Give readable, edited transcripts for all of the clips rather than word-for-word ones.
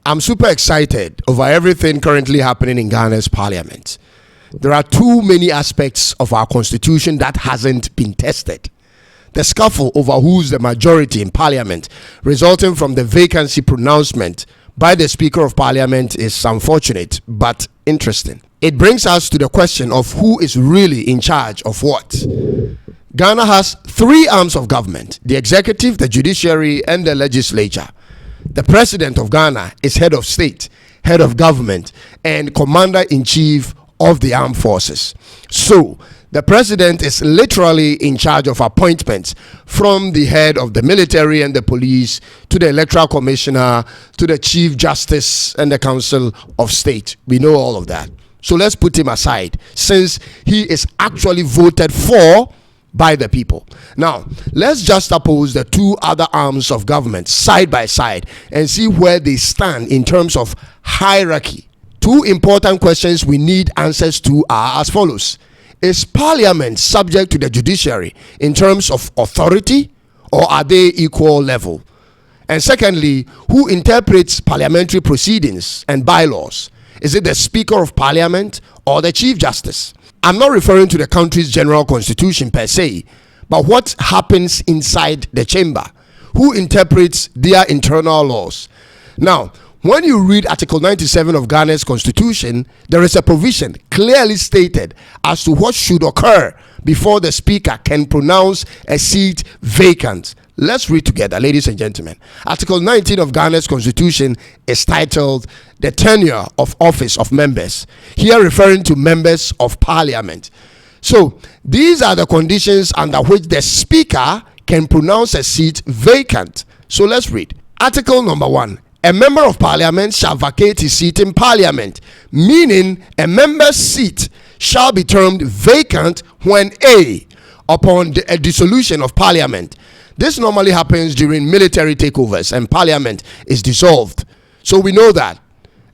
I'm super excited over everything currently happening in Ghana's parliament. There are too many aspects of our constitution that hasn't been tested. The scuffle over who's the majority in parliament resulting from the vacancy pronouncement by the Speaker of Parliament is unfortunate but interesting. It brings us to the question of who is really in charge of what. Ghana has three arms of government: the executive, the judiciary, and the legislature. The president of Ghana is head of state, head of government, and commander-in-chief of the armed forces. So, the president is literally in charge of appointments, from the head of the military and the police to the electoral commissioner to the chief justice and the council of state. We know all of that. So let's put him aside, since he is actually voted for by the people. Now, let's juxtapose the two other arms of government side by side and see where they stand in terms of hierarchy. Two important questions we need answers to are as follows. Is Parliament subject to the judiciary in terms of authority, or are they equal level? And secondly, who interprets parliamentary proceedings and bylaws? Is it the Speaker of Parliament or the Chief Justice? I'm not referring to the country's general constitution per se, but what happens inside the chamber? Who interprets their internal laws? Now, when you read Article 97 of Ghana's constitution, there is a provision clearly stated as to what should occur before the Speaker can pronounce a seat vacant. Let's read together, ladies and gentlemen. Article 19 of Ghana's constitution is titled "The Tenure of Office of Members," here referring to members of parliament. So, these are the conditions under which the Speaker can pronounce a seat vacant. So, let's read. Article number 1. A member of parliament shall vacate his seat in parliament, meaning a member's seat shall be termed vacant when A, upon a dissolution of parliament. This normally happens during military takeovers and parliament is dissolved. So we know that.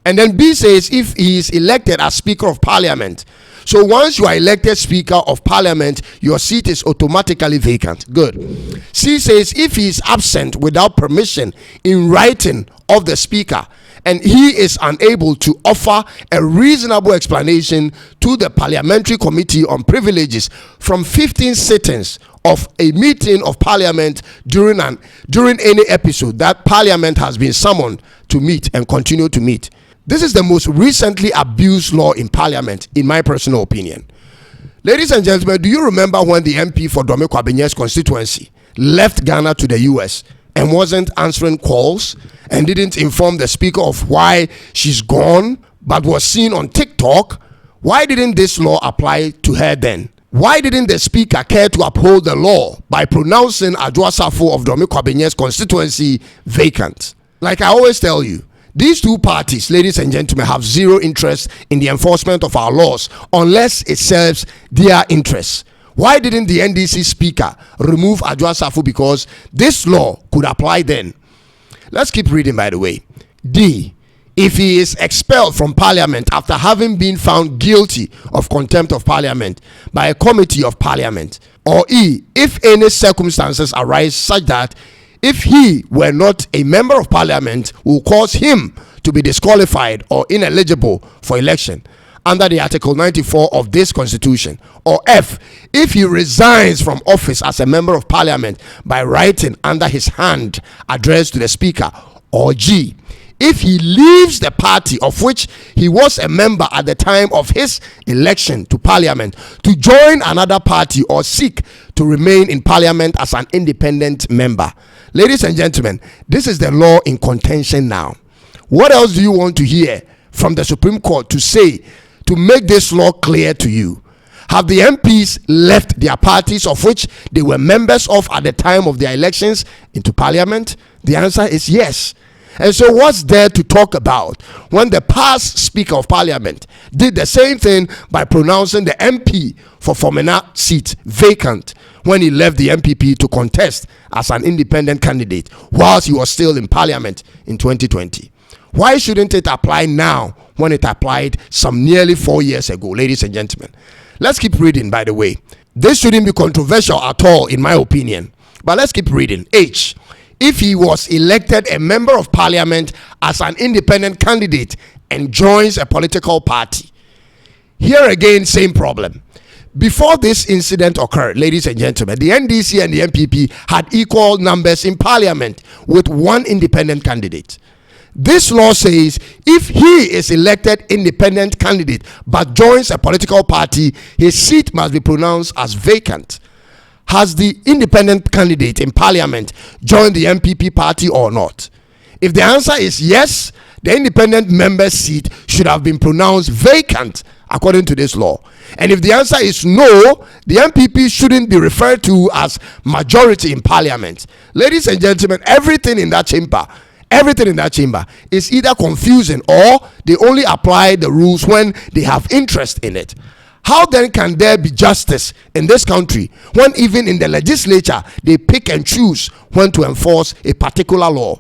And then B says if he is elected as Speaker of Parliament. So once you are elected Speaker of Parliament, your seat is automatically vacant. Good. C says if he is absent without permission in writing of the Speaker, and he is unable to offer a reasonable explanation to the Parliamentary Committee on Privileges from 15 sittings of a meeting of Parliament during any episode that Parliament has been summoned to meet and continue to meet. This is the most recently abused law in Parliament, in my personal opinion. Ladies and gentlemen, do you remember when the MP for Dome Kwabenye's constituency left Ghana to the US and wasn't answering calls and didn't inform the Speaker of why she's gone, but was seen on TikTok? Why didn't this law apply to her then? Why didn't the Speaker care to uphold the law by pronouncing Adwoa Safo of Dome Kwabenye's constituency vacant? Like I always tell you, these two parties, ladies and gentlemen, have zero interest in the enforcement of our laws unless it serves their interests. Why didn't the NDC Speaker remove Adwoa Safo? Because this law could apply then. Let's keep reading, by the way. D. If he is expelled from Parliament after having been found guilty of contempt of Parliament by a committee of Parliament. Or E. If any circumstances arise such that if he were not a member of Parliament will cause him to be disqualified or ineligible for election under the Article 94 of this Constitution. Or F. If he resigns from office as a member of Parliament by writing under his hand addressed to the Speaker. Or G. If he leaves the party of which he was a member at the time of his election to Parliament to join another party or seek to remain in Parliament as an independent member. Ladies and gentlemen, this is the law in contention now. What else do you want to hear from the Supreme Court to say to make this law clear to you? Have the MPs left their parties of which they were members of at the time of their elections into Parliament? The answer is yes. And so what's there to talk about when the past Speaker of Parliament did the same thing by pronouncing the MP for Fomena seat vacant when he left the MPP to contest as an independent candidate whilst he was still in Parliament in 2020? Why shouldn't it apply now when it applied some nearly 4 years ago, ladies and gentlemen? Let's keep reading, by the way. This shouldn't be controversial at all, in my opinion. But let's keep reading. H. if he was elected a member of parliament as an independent candidate and joins a political party. Here again, same problem. Before this incident occurred, ladies and gentlemen, the NDC and the NPP had equal numbers in parliament with one independent candidate. This law says if he is elected independent candidate but joins a political party, his seat must be pronounced as vacant. Has the independent candidate in parliament joined the NPP party or not? If the answer is yes, the independent member's seat should have been pronounced vacant according to this law. And if the answer is no, the NPP shouldn't be referred to as majority in parliament. Ladies and gentlemen, everything in that chamber is either confusing or they only apply the rules when they have interest in it. How then can there be justice in this country when even in the legislature they pick and choose when to enforce a particular law?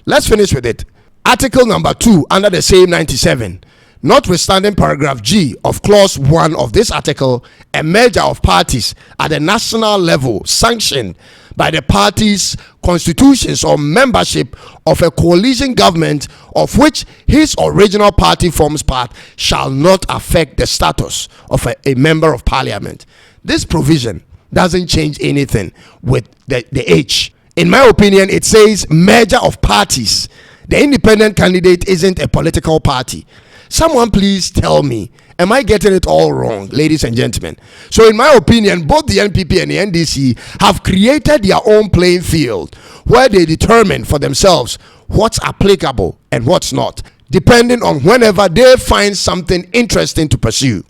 Let's finish with it. Article number 2 under the same 97. Notwithstanding paragraph G of clause 1 of this article, a merger of parties at the national level sanctioned by the parties' constitutions or membership of a coalition government of which his original party forms part shall not affect the status of a member of parliament. This provision doesn't change anything with the H. In my opinion, it says merger of parties. The independent candidate isn't a political party. Someone please tell me, am I getting it all wrong, ladies and gentlemen? So in my opinion, both the NPP and the NDC have created their own playing field where they determine for themselves what's applicable and what's not, depending on whenever they find something interesting to pursue.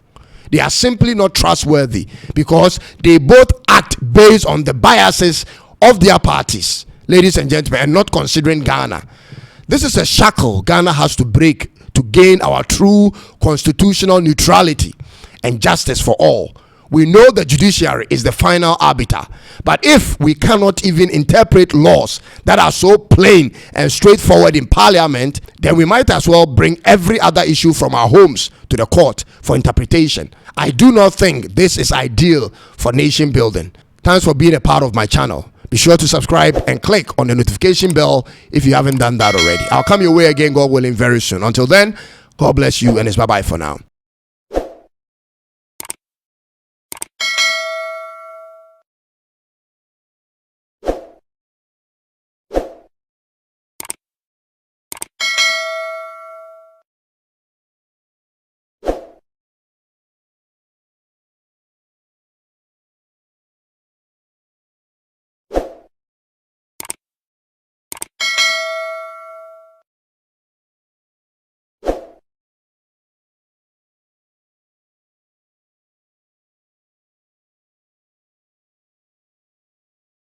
They are simply not trustworthy because they both act based on the biases of their parties, ladies and gentlemen, and not considering Ghana. This is a shackle Ghana has to break to gain our true constitutional neutrality and justice for all. We know the judiciary is the final arbiter, but if we cannot even interpret laws that are so plain and straightforward in parliament, then we might as well bring every other issue from our homes to the court for interpretation. I do not think this is ideal for nation building. Thanks for being a part of my channel. Be sure to subscribe and click on the notification bell if you haven't done that already. I'll come your way again, God willing, very soon. Until then, God bless you, and it's bye-bye for now.